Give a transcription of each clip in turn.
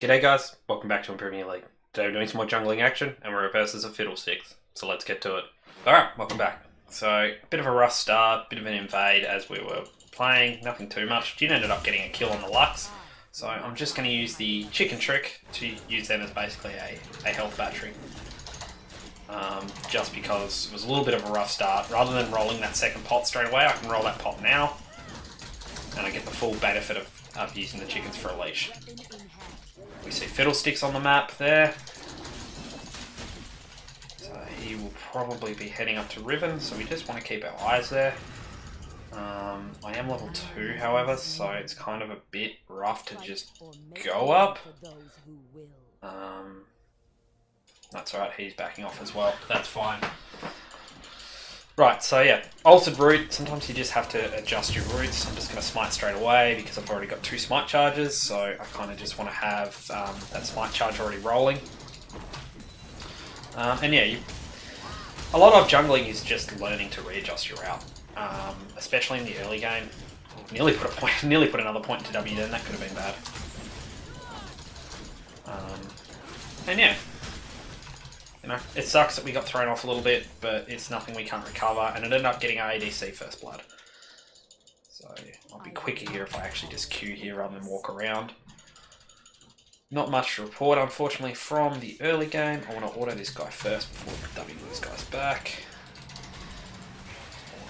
G'day guys, welcome back to Premier League. Today we're doing some more jungling action and we're versus a Fiddlesticks, so let's get to it. Alright, welcome back. So, a bit of a rough start, bit of an invade as we were playing, nothing too much. Jin ended up getting a kill on the Lux, so I'm just going to use the chicken trick to use them as basically a health battery. Just because it was a little bit of a rough start. Rather than rolling that second pot straight away, I can roll that pot now, and I get the full benefit of using the chickens for a leash. We see Fiddlesticks on the map there. So he will probably be heading up to Riven, so we just want to keep our eyes there. I am level 2, however, so it's kind of a bit rough to just go up. That's alright, he's backing off as well. That's fine. Right, so yeah, altered route. Sometimes you just have to adjust your routes. I'm just going to smite straight away because I've already got 2 smite charges, so I kind of just want to have that smite charge already rolling. And yeah, a lot of jungling is just learning to readjust your route, especially in the early game. Nearly put another point into W then, that could have been bad. And yeah. You know, it sucks that we got thrown off a little bit, but it's nothing we can't recover, and it ended up getting our ADC first blood. So I'll be quicker here if I actually just Q here rather than walk around. Not much to report, unfortunately, from the early game. I want to auto this guy first before we W these guys back.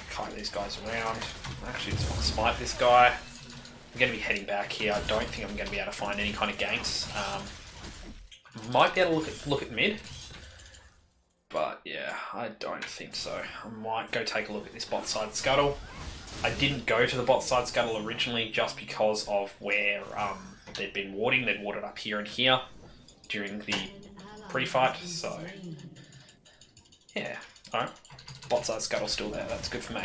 Kite these guys around. I actually just want to smite this guy. I'm going to be heading back here. I don't think I'm going to be able to find any kind of ganks. Might be able to look at mid. But yeah, I don't think so. I might go take a look at this bot side scuttle. I didn't go to the bot side scuttle originally just because of where they'd been warding. They'd warded up here and here during the pre-fight, so yeah. Alright, bot side scuttle still there, that's good for me.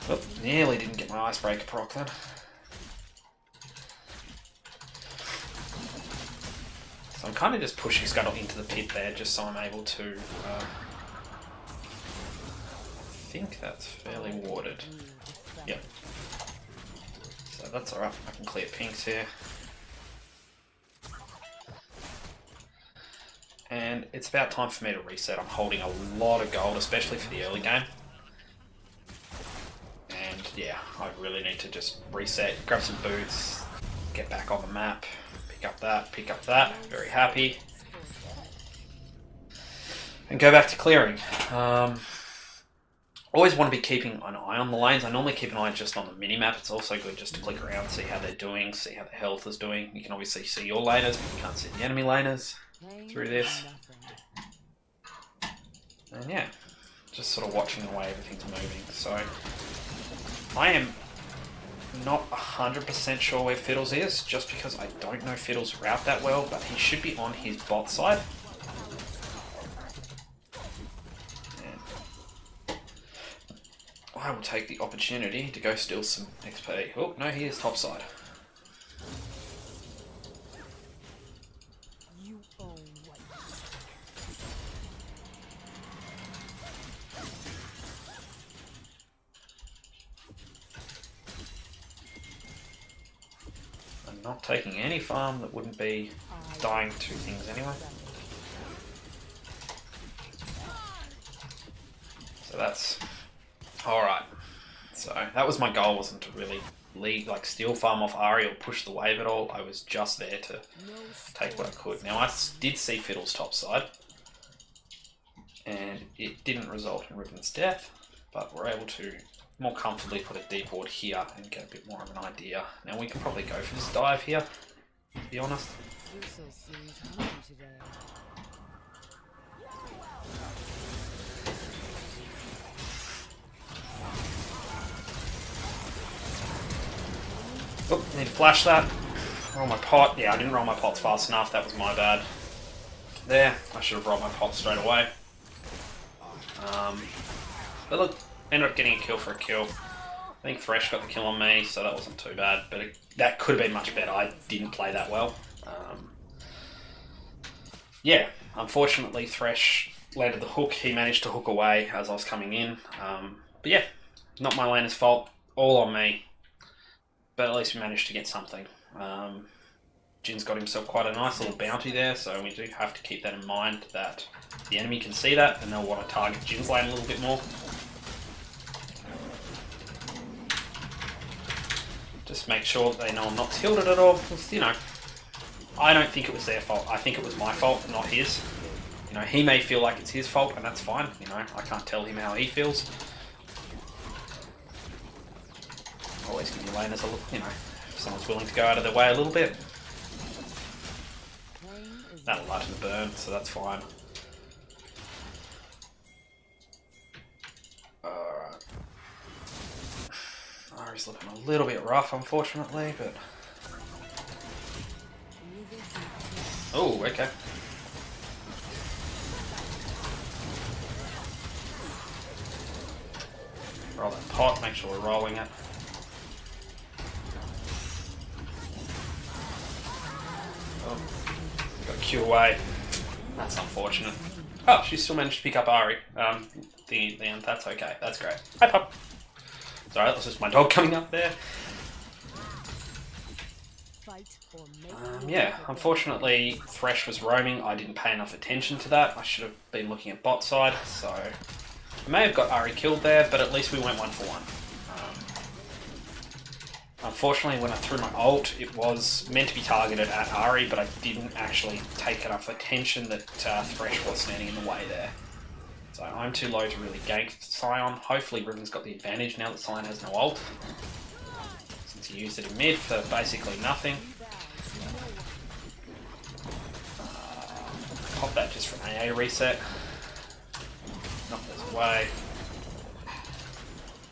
Oop, nearly didn't get my icebreaker proc then. So I'm kind of just pushing Scuttle into the pit there, just so I'm able to... I think that's fairly warded. Yep. So that's alright, I can clear pinks here. And it's about time for me to reset. I'm holding a lot of gold, especially for the early game. And yeah, I really need to just reset, grab some boots, get back on the map. Pick up that, very happy. And go back to clearing. Always want to be keeping an eye on the lanes. I normally keep an eye just on the mini-map. It's also good just to click around, see how they're doing, see how the health is doing. You can obviously see your laners, but you can't see the enemy laners through this. And yeah, just sort of watching the way everything's moving. So I am not 100% sure where Fiddles is, just because I don't know Fiddles' route that well, but he should be on his bot side. And I will take the opportunity to go steal some XP. Oh, no, he is top side. Not taking any farm that wouldn't be dying to things anyway. So that's alright. So that was my goal, wasn't to really steal farm off Ari or push the wave at all. I was just there to take what I could. Now I did see Fiddle's top side, and it didn't result in Riven's death, but we're able to more comfortably put a deep ward here and get a bit more of an idea. Now we can probably go for this dive here, to be honest. Oh, need to flash that. Roll my pot. Yeah, I didn't roll my pots fast enough, that was my bad. There, I should have rolled my pot straight away. But look, ended up getting a kill for a kill. I think Thresh got the kill on me, so that wasn't too bad, but that could have been much better. I didn't play that well. Yeah, unfortunately Thresh landed the hook. He managed to hook away as I was coming in. But yeah, not my laner's fault. All on me. But at least we managed to get something. Jin's got himself quite a nice little bounty there, so we do have to keep that in mind that the enemy can see that and they'll want to target Jin's lane a little bit more. Just make sure that they know I'm not tilted at all, because, you know, I don't think it was their fault. I think it was my fault, not his. You know, he may feel like it's his fault, and that's fine. You know, I can't tell him how he feels. Always give your laners a look, you know, if someone's willing to go out of their way a little bit. That'll lighten the burn, so that's fine. Alright. Ari's looking a little bit rough, unfortunately, but... Oh, okay. Roll that pot, make sure we're rolling it. Oh, got Q away. That's unfortunate. Oh, she still managed to pick up Ari. That's okay. That's great. Hi, pup. Sorry, that's just my dog coming up there. Yeah, unfortunately, Thresh was roaming. I didn't pay enough attention to that. I should have been looking at bot side, so... I may have got Ari killed there, but at least we went 1 for 1. Unfortunately, when I threw my ult, it was meant to be targeted at Ari, but I didn't actually take enough attention that Thresh was standing in the way there. So I'm too low to really gank Sion. Hopefully Riven's got the advantage now that Sion has no ult, since he used it in mid for basically nothing. Pop that just for an AA reset. Knock those away.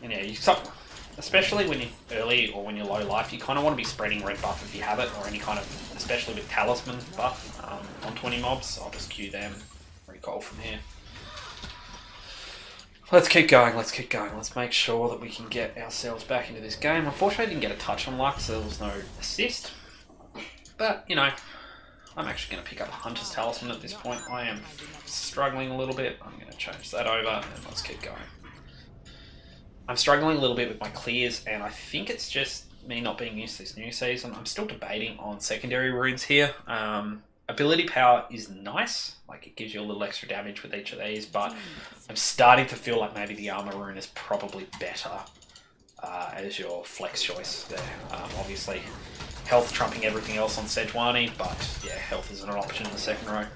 And yeah, you stop, especially when you're early or when you're low life, you kind of want to be spreading red buff if you have it, or any kind of, especially with talisman buff on 20 mobs. I'll just queue them, recall from here. Let's keep going, let's keep going. Let's make sure that we can get ourselves back into this game. Unfortunately, I didn't get a touch on luck, so there was no assist. But, you know, I'm actually going to pick up a Hunter's Talisman at this point. I am struggling a little bit. I'm going to change that over, and let's keep going. I'm struggling a little bit with my clears, and I think it's just me not being used to this new season. I'm still debating on secondary runes here. Ability power is nice, like it gives you a little extra damage with each of these, but I'm starting to feel like maybe the armor rune is probably better as your flex choice there. Obviously, health trumping everything else on Sejuani, but yeah, health isn't an option in the second row.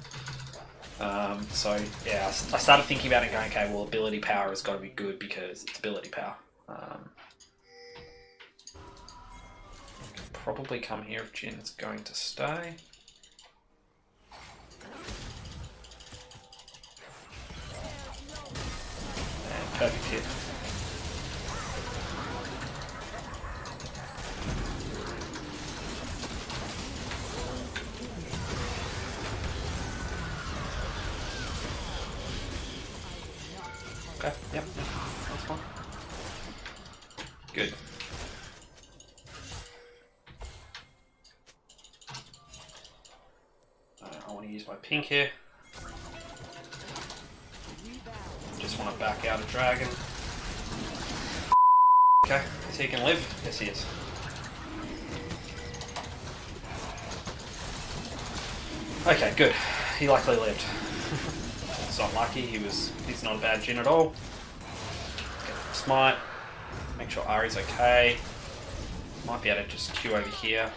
So yeah, I started thinking about it going, okay, well, ability power has got to be good because it's ability power. Probably come here if Jin's going to stay. And perfect hit. Okay, yep, that's fine. Good. I want to use my pink here. Just want to back out a dragon. Okay, is he can live? Yes, he is. Okay, good. He likely lived. It's not lucky, he's not a bad Jin at all. Get the smite, make sure Ari's okay. Might be able to just queue over here.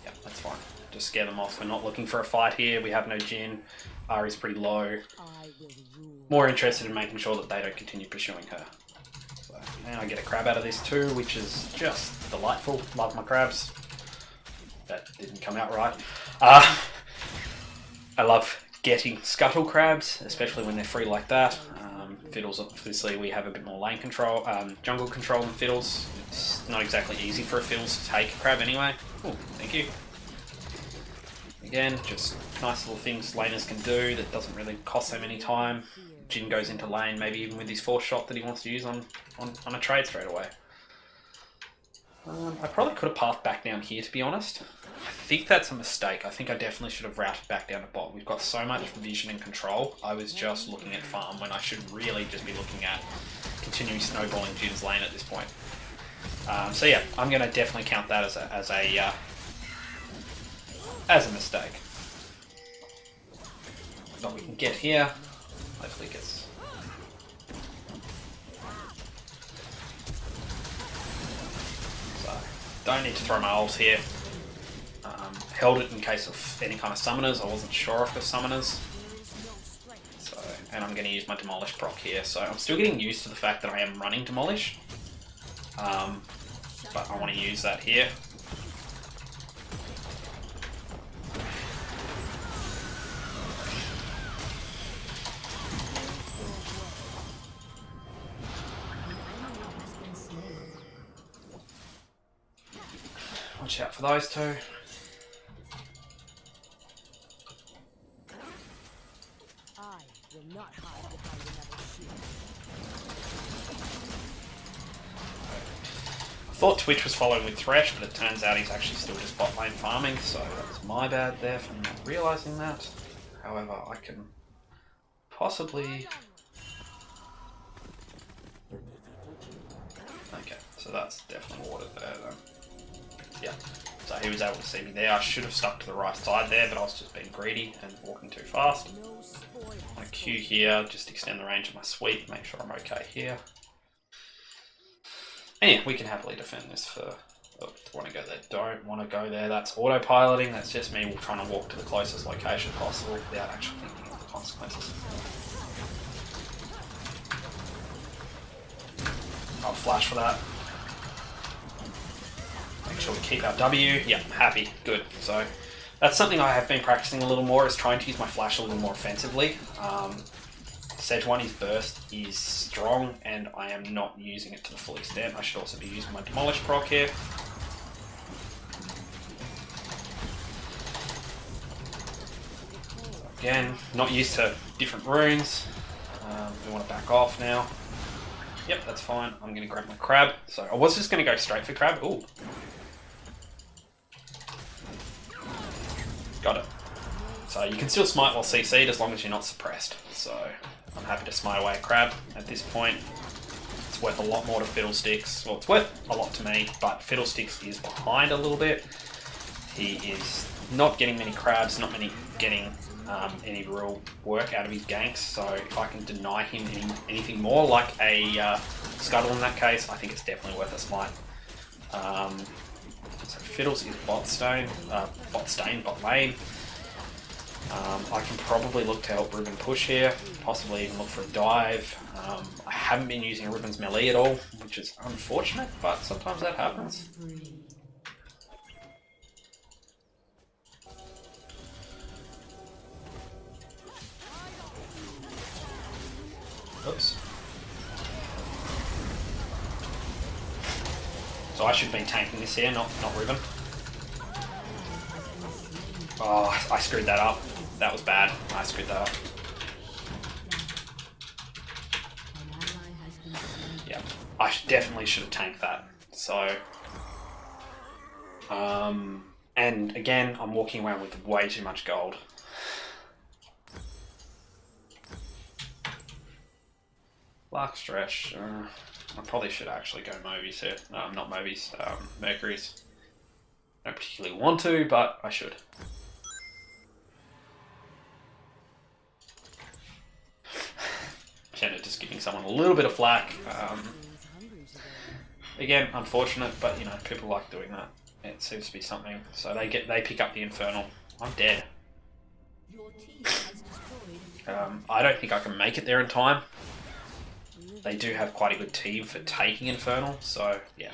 Yep, that's fine. Just scare them off. We're not looking for a fight here, we have no Jin. Ari's pretty low. More interested in making sure that they don't continue pursuing her. So now I get a crab out of this too, which is just delightful. Love my crabs. That didn't come out right. I love getting scuttle crabs, especially when they're free like that. Fiddles, obviously, we have a bit more lane control, jungle control than Fiddles. It's not exactly easy for a Fiddles to take a crab anyway. Oh, thank you. Again, just nice little things laners can do that doesn't really cost them any time. Jin goes into lane, maybe even with his force shot that he wants to use on a trade straight away. I probably could have pathed back down here, to be honest. I think that's a mistake. I think I definitely should have routed back down to bot. We've got so much vision and control. I was just looking at farm when I should really just be looking at continuing snowballing Jin's lane at this point. So yeah, I'm going to definitely count that as a mistake. What we can get here, hopefully gets. So don't need to throw my ult here. Held it in case of any kind of summoners. I wasn't sure if the summoners. So, and I'm going to use my Demolish proc here. So I'm still getting used to the fact that I am running Demolish. But I want to use that here. Watch out for those two. Not hide behind another shield. I thought Twitch was following with Thresh, but it turns out he's actually still just bot lane farming, so that was my bad there for not realising that. However, I can possibly... Okay, so that's definitely water there then. Yeah, so he was able to see me there. I should have stuck to the right side there, but I was just being greedy and walking too fast. My Q here, just extend the range of my sweep, make sure I'm okay here. And yeah, we can happily defend this for... Oh, want to go there, don't want to go there. That's autopiloting, that's just me trying to walk to the closest location possible without actually thinking of the consequences. I'll flash for that. Make sure we keep our W. Yeah, happy, good. So that's something I have been practicing a little more, is trying to use my flash a little more offensively. Sejuani's burst is strong, and I am not using it to the full extent. I should also be using my Demolish proc here. Again, not used to different runes. We want to back off now. Yep, that's fine. I'm going to grab my crab. So I was just going to go straight for crab. Ooh. Got it. So you can still smite while CC'd as long as you're not suppressed. So I'm happy to smite away a crab at this point. It's worth a lot more to Fiddlesticks. Well, it's worth a lot to me, but Fiddlesticks is behind a little bit. He is not getting many crabs, not getting any real work out of his ganks. So if I can deny him anything more, like a scuttle in that case, I think it's definitely worth a smite. So Fiddles is bot lane. I can probably look to help Ribbon push here, possibly even look for a dive. I haven't been using Ribbon's melee at all, which is unfortunate, but sometimes that happens. Oops. So I should have been tanking this here, not Ribbon. Oh, I screwed that up. That was bad. I screwed that up. Yeah, I definitely should have tanked that. So, and again, I'm walking around with way too much gold. Lark Stretch. I probably should actually go Mobies here. No, not Mobies. Mercury's. I don't particularly want to, but I should. Just giving someone a little bit of flack. Again, unfortunate, but you know, people like doing that. It seems to be something. So they pick up the Infernal. I'm dead. I don't think I can make it there in time. They do have quite a good team for taking Infernal, so yeah.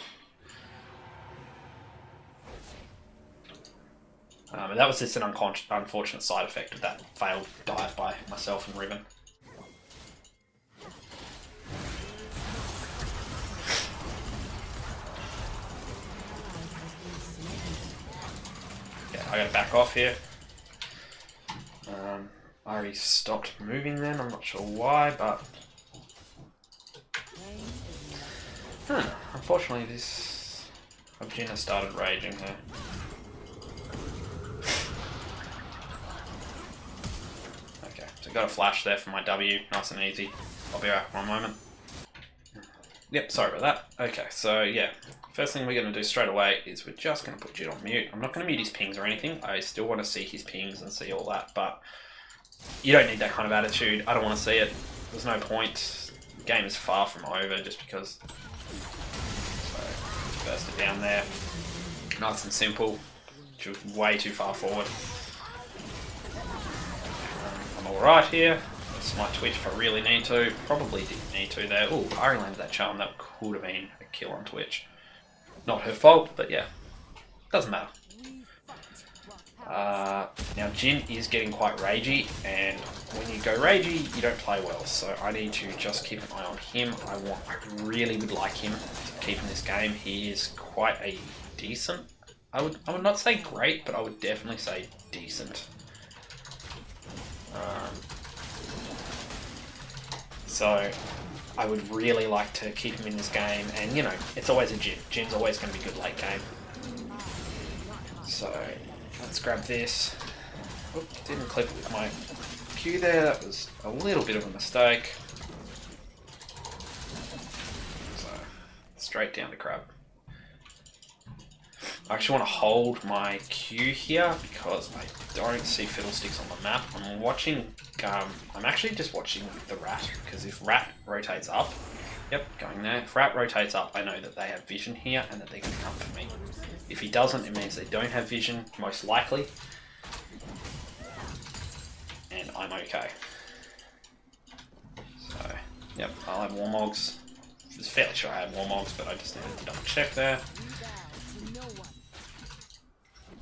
And that was just an unfortunate side effect of that failed dive by myself and Ribbon. Yeah, I gotta back off here. I already stopped moving then, I'm not sure why, but... Unfortunately this... Abjina started raging here. Okay, so got a flash there for my W, nice and easy. I'll be back for a moment. Yep, sorry about that. Okay, so yeah, first thing we're going to do straight away is we're just going to put Jin on mute. I'm not going to mute his pings or anything. I still want to see his pings and see all that, but you don't need that kind of attitude. I don't want to see it. There's no point. The game is far from over just because. So, burst it down there. Nice and simple. Way too far forward. I'm alright here. This might twitch if I really need to. Probably didn't need to there. Ooh, Ari landed that charm. That could have been a kill on Twitch. Not her fault, but yeah. Doesn't matter. Now Jin is getting quite ragey, and when you go ragey, you don't play well. So I need to just keep an eye on him. I really would like him to keep in this game. He is quite a decent. I would not say great, but I would definitely say decent. So I would really like to keep him in this game, and you know, it's always a Jin. Jin's always going to be good late game. So let's grab this. Oop, didn't clip with my Q there. That was a little bit of a mistake. So straight down to crab. I actually want to hold my Q here because I don't see Fiddlesticks on the map. I'm watching, I'm actually just watching the rat, because if rat rotates up, yep, going there. If rat rotates up, I know that they have vision here and that they're going to come for me. If he doesn't, it means they don't have vision, most likely. And I'm okay. So, yep, I'll have Warmogs. I was fairly sure I had Warmogs, but I just needed to double check there.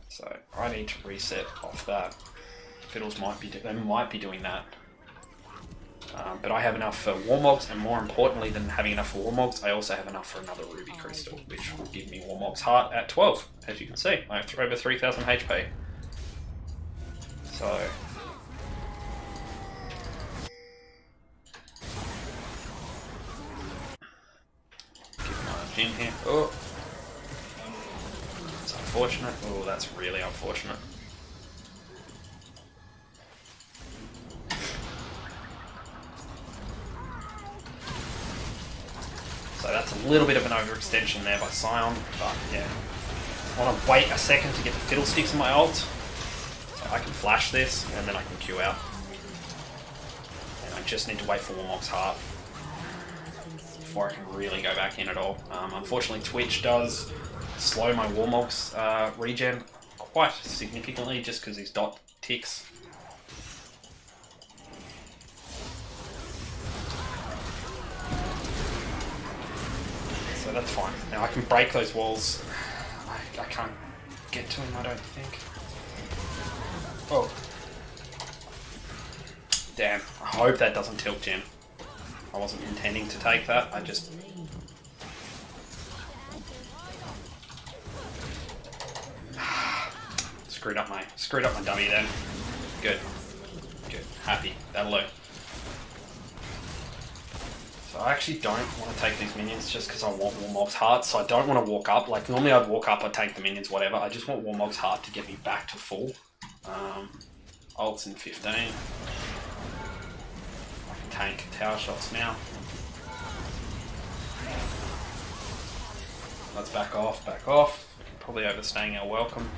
So I need to reset off that. Fiddles might be doing that, but I have enough for Warmogs, and more importantly than having enough for Warmogs, I also have enough for another Ruby Crystal, which will give me Warmog's Heart at 12. As you can see, I have over 3,000 HP. So keep my Jin here. Oh. Unfortunate. Oh, that's really unfortunate. So that's a little bit of an overextension there by Sion, but yeah. I want to wait a second to get the Fiddlesticks in my ult, so I can flash this and then I can Q out. And I just need to wait for Warmog's Heart before I can really go back in at all. Unfortunately, Twitch does slow my Warmog's regen quite significantly just because his dot ticks. So that's fine. Now I can break those walls. I can't get to him, I don't think. Oh. Damn. I hope that doesn't tilt Jin. I wasn't intending to take that. I just... Screwed up my dummy then. Good. Happy. That'll do. So I actually don't want to take these minions just because I want Warmog's Heart. So I don't want to walk up. Like normally I'd walk up, I'd take the minions, whatever. I just want Warmog's Heart to get me back to full. Ult's in 15. I can tank tower shots now. Let's back off. Probably overstaying our welcome.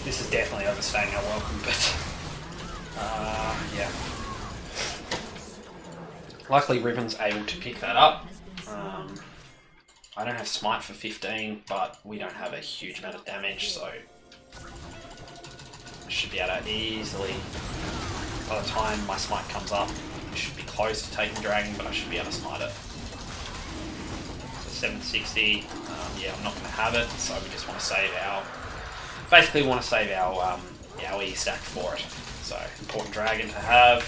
This is definitely overstaying our welcome, but yeah. Luckily Ribbon's able to pick that up. I don't have Smite for 15, but we don't have a huge amount of damage, so I should be able to easily, by the time my Smite comes up, I should be close to taking Dragon, but I should be able to Smite it. So 760, yeah, I'm not going to have it, so we just want to save our... Basically, we want to save our E stack for it. So, important Dragon to have.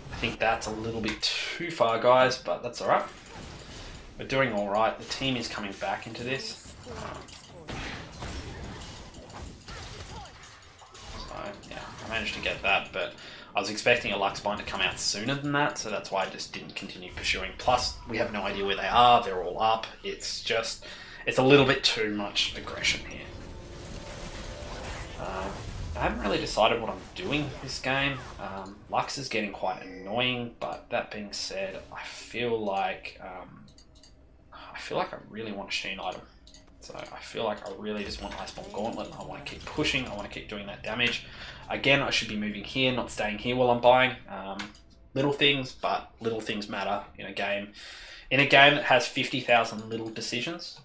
I think that's a little bit too far, guys, but that's alright. We're doing alright. The team is coming back into this. So, yeah, I managed to get that, but I was expecting a Luxbind to come out sooner than that, so that's why I just didn't continue pursuing. Plus, we have no idea where they are. They're all up. It's a little bit too much aggression here. I haven't really decided what I'm doing this game. Lux is getting quite annoying, but that being said, I feel like I really want a Sheen item. So I feel like I really just want Iceborne Gauntlet. I want to keep pushing. I want to keep doing that damage. Again, I should be moving here, not staying here while I'm buying. Little things, but little things matter in a game. In a game that has 50,000 little decisions,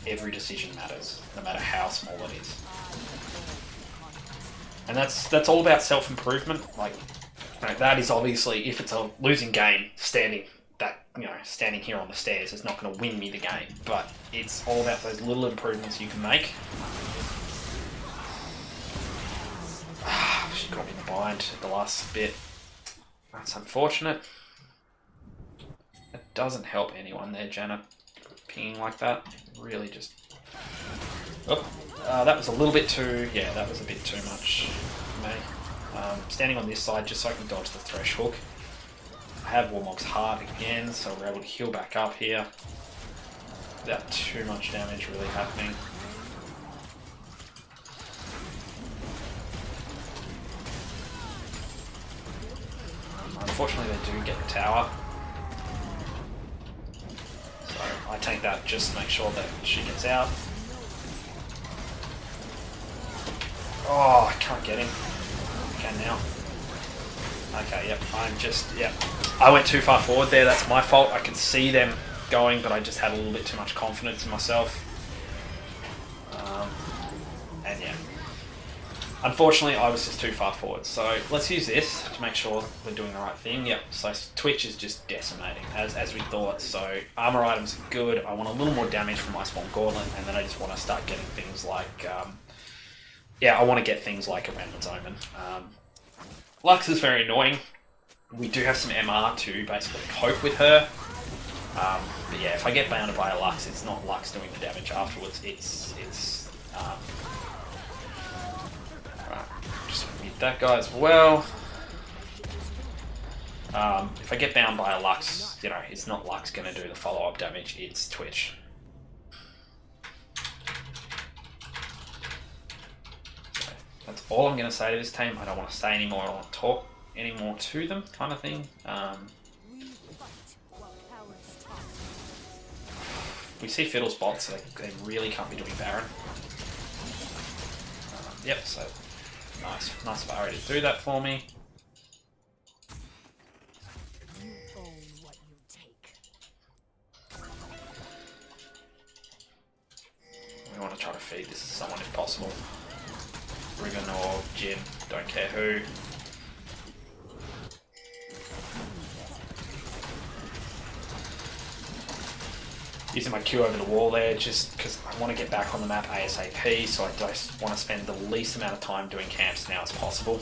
every decision matters, no matter how small it is. And that's all about self-improvement. Like, you know, that is obviously, if it's a losing game, standing here on the stairs is not going to win me the game. But it's all about those little improvements you can make. She got me in the bind at the last bit. That's unfortunate. It doesn't help anyone there, Janet. Pinging like that. Really just... Oh, that was a little bit too... Yeah, that was a bit too much for me. Standing on this side just so I can dodge the Thresh Hook. I have Warmog's Heart again, so we're able to heal back up here. Without too much damage really happening. Unfortunately, they do get the tower. So I take that just to make sure that she gets out. Oh, I can't get him. I can now. Okay, yep, I went too far forward there, that's my fault. I can see them going, but I just had a little bit too much confidence in myself. And yeah. Unfortunately, I was just too far forward. So let's use this to make sure we're doing the right thing. Yep, so Twitch is just decimating, as we thought. So armor items are good. I want a little more damage from Iceborne Gauntlet, and then I just want to start getting things like... I want to get things like a Remnant's Omen. Lux is very annoying. We do have some MR to basically cope with her. But yeah, if I get bounded by a Lux, it's not Lux doing the damage afterwards. It's right, just mute that guy as well. If I get bound by a Lux, you know, it's not Lux going to do the follow-up damage, it's Twitch. So that's all I'm going to say to this team. I don't want to say anymore, I don't want to talk anymore to them, kind of thing. We see Fiddles bots, so they really can't be doing Baron. Yep, so nice Barry to do that for me. We want to try to feed this to someone if possible. Riven or Jin, don't care who. Using my Q over the wall there just because I want to get back on the map ASAP, so I just want to spend the least amount of time doing camps now as possible.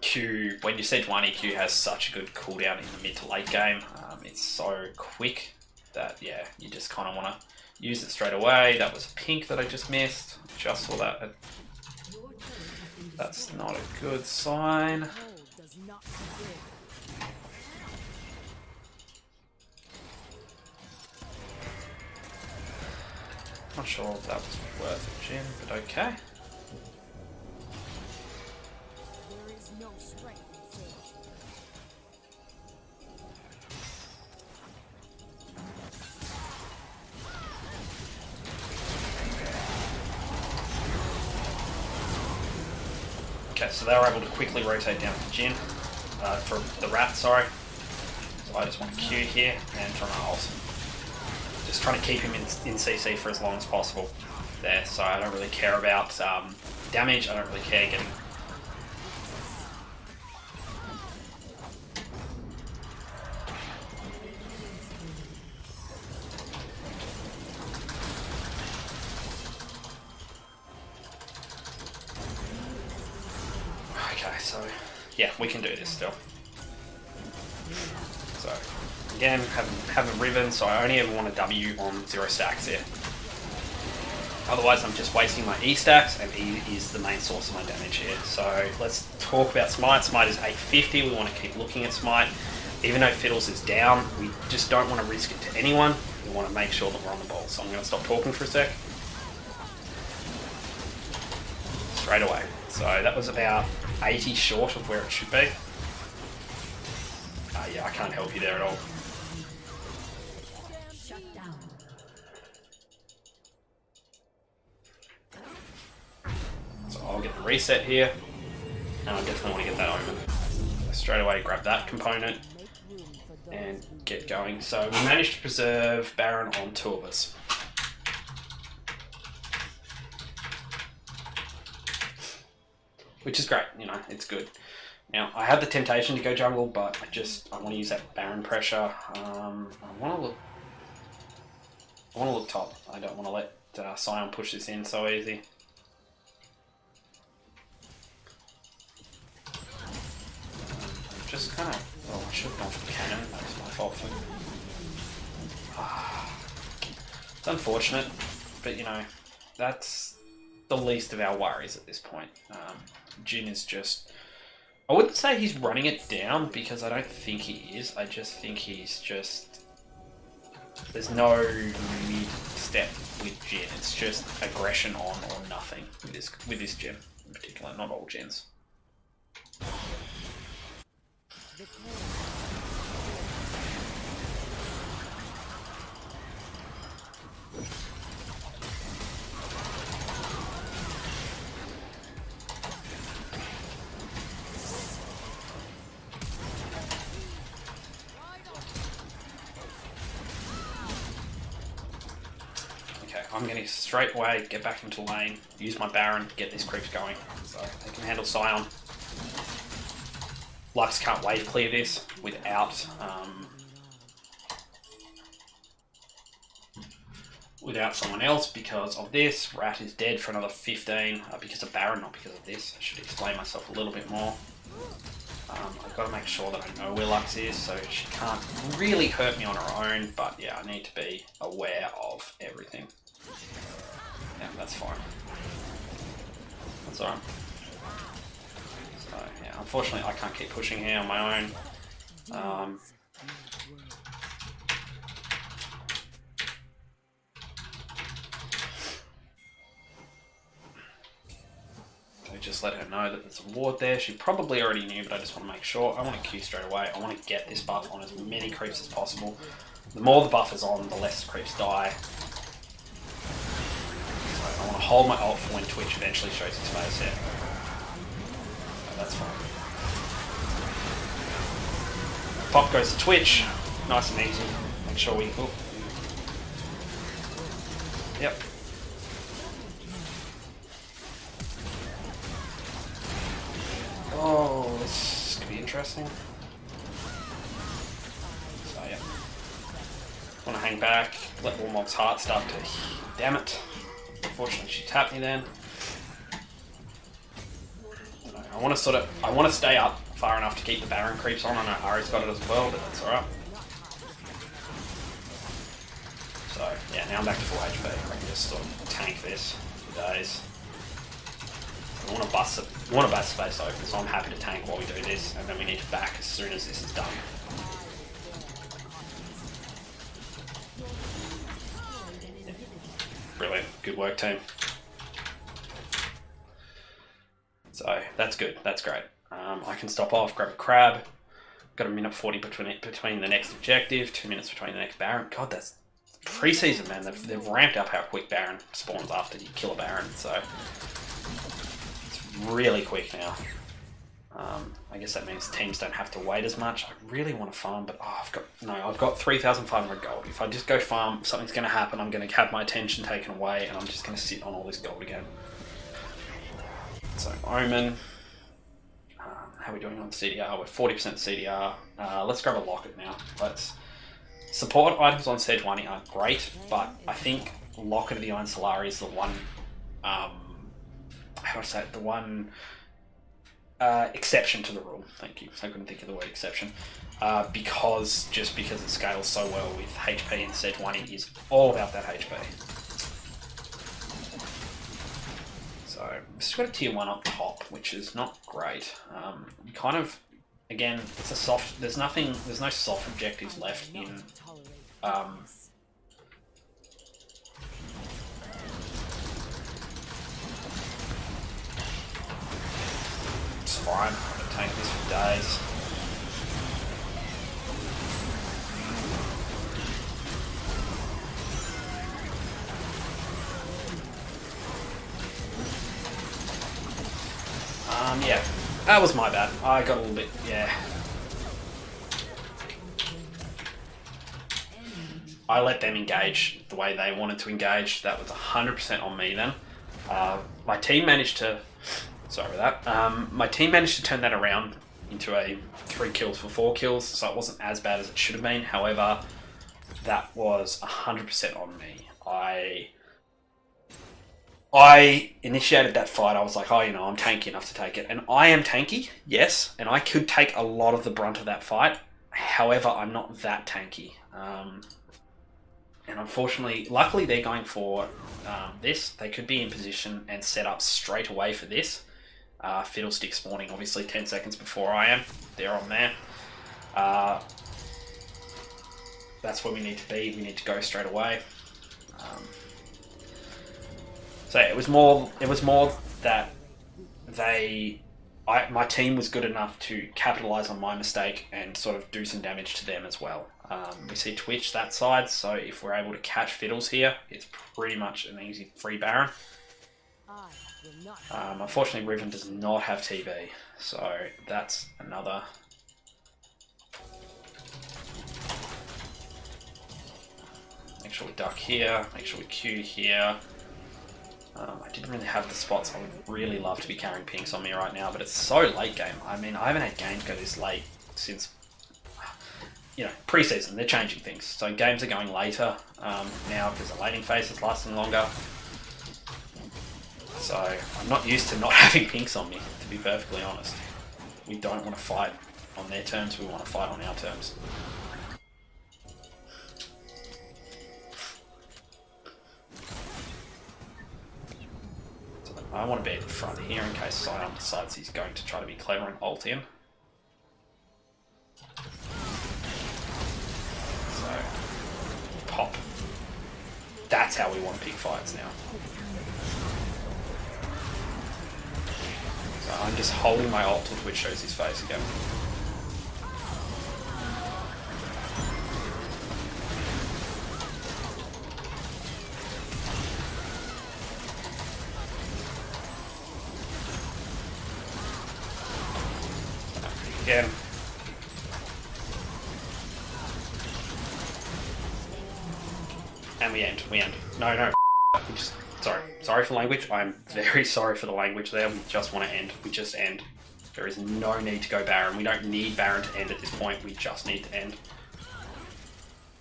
Q, when you Sejuani, Q has such a good cooldown in the mid to late game. It's so quick that, yeah, you just kind of want to use it straight away. That was a pink that I just missed. Just saw that. That's not a good sign. Not sure if that was worth a gem, but okay. Okay, so they were able to quickly rotate down to Jin, for the rat, sorry. So I just want to Q here and from Awesome. Just trying to keep him in CC for as long as possible there, so I don't really care about damage, I don't really care getting... Okay, so yeah, we can do this still. So again, haven't Riven, so I only ever want a W on 0 stacks here. Otherwise I'm just wasting my E stacks, and E is the main source of my damage here. So let's talk about Smite. Smite is 850, we want to keep looking at Smite. Even though Fiddles is down, we just don't want to risk it to anyone. We want to make sure that we're on the ball. So I'm going to stop talking for a sec. straight away. So that was about 80 short of where it should be. Yeah, I can't help you there at all. Shut down. So I'll get the reset here, and I definitely want to get that omen. So straight away grab that component and get going. So we managed to preserve Baron on 2 of us. Which is great, you know, it's good. Now, I have the temptation to go jungle, but I want to use that Baron pressure. I want to look top. I don't want to let Sion push this in so easy. I'm just kind of... Oh, I should have gone for the cannon. That was my fault. It's unfortunate, but you know, that's the least of our worries at this point. Jhin is just... I wouldn't say he's running it down, because I don't think he is. I just think he's just... There's no mid-step with Jhin. It's just aggression on or nothing with this Jhin in particular, not all Jhins. I'm going to straight away get back into lane, use my Baron to get these creeps going, so they can handle Sion. Lux can't wave clear this without someone else because of this. Rat is dead for another 15 because of Baron, not because of this. I should explain myself a little bit more. I've got to make sure that I know where Lux is, so she can't really hurt me on her own, but yeah, I need to be aware of everything. Yeah, that's fine. That's alright. So, yeah, unfortunately I can't keep pushing here on my own. So just let her know that there's a ward there. She probably already knew, but I just want to make sure. I want to Q straight away. I want to get this buff on as many creeps as possible. The more the buff is on, the less the creeps die. I want to hold my ult for when Twitch eventually shows its face here. So that's fine. Pop goes to Twitch. Nice and easy. Make sure we... Oh. Yep. Oh, this could be interesting. So yeah. Want to hang back, let Warmog's heart start to... Damn it. Unfortunately, she tapped me then. I want to stay up far enough to keep the Baron creeps on. I know Ari's got it as well, but that's alright. So, yeah, now I'm back to full HP. I can just sort of tank this for days. I want to bust space open, so I'm happy to tank while we do this, and then we need to back as soon as this is done. Brilliant. Good work, team. So that's good. That's great. I can stop off, grab a crab. Got a minute 40 between the next objective, 2 minutes between the next Baron. God, that's pre-season, man. They've ramped up how quick Baron spawns after you kill a Baron. So it's really quick now. I guess that means teams don't have to wait as much. I really want to farm, but I've got 3,500 gold. If I just go farm, something's going to happen. I'm going to have my attention taken away, and I'm just going to sit on all this gold again. So Omen, how are we doing on CDR? We're 40% CDR. Let's grab a locket now. Support items on Sejuani aren't great, but I think Locket of the Iron Solari is the one. How do I say it? The one. Exception to the rule. Thank you. I couldn't think of the word exception. Because it scales so well with HP, and Sejuani is all about that HP. So this got a tier 1 up top, which is not great. Kind of, again, it's a soft. There's no soft objectives left in. fine. I've been taking this for days. Yeah, that was my bad. I got a little bit, yeah. I let them engage the way they wanted to engage. That was 100% on me then. My team managed to, sorry about that. My team managed to turn that around into a 3 kills for 4 kills, so it wasn't as bad as it should have been. However, that was 100% on me. I initiated that fight. I was like, oh, you know, I'm tanky enough to take it. And I am tanky, yes, and I could take a lot of the brunt of that fight. However, I'm not that tanky. And unfortunately, luckily they're going for this. They could be in position and set up straight away for this. Fiddlestick spawning, obviously 10 seconds before I am. They're on there. That's where we need to be. We need to go straight away. So it was more that my team was good enough to capitalize on my mistake and sort of do some damage to them as well. We see Twitch that side, so if we're able to catch Fiddles here, it's pretty much an easy free Baron. Unfortunately, Riven does not have TV, so that's another. Make sure we duck here, make sure we Q here. I didn't really have the spots. I would really love to be carrying pinks on me right now, but it's so late game. I mean, I haven't had games go this late since, you know, pre-season. They're changing things. So games are going later now because the laning phase is lasting longer. So I'm not used to not having pinks on me, to be perfectly honest. We don't want to fight on their terms, we want to fight on our terms. I want to be at the front here in case Sion decides he's going to try to be clever and ult in. So, pop. That's how we want to pick fights now. So I'm just holding my ult till Twitch shows his face again. Again. And we end. No. We just, sorry for language. I'm very sorry for the language there. We just want to end. We just end. There is no need to go Baron. We don't need Baron to end at this point. We just need to end.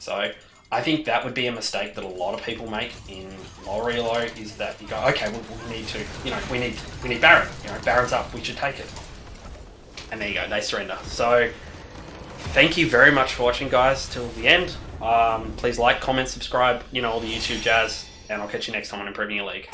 So I think that would be a mistake that a lot of people make in lower elo, is that you go, okay, well, we need to, you know, we need Baron. You know, Baron's up. We should take it. And there you go, they surrender. So, thank you very much for watching, guys, till the end. Please like, comment, subscribe, you know, all the YouTube jazz, and I'll catch you next time on Improving Your League.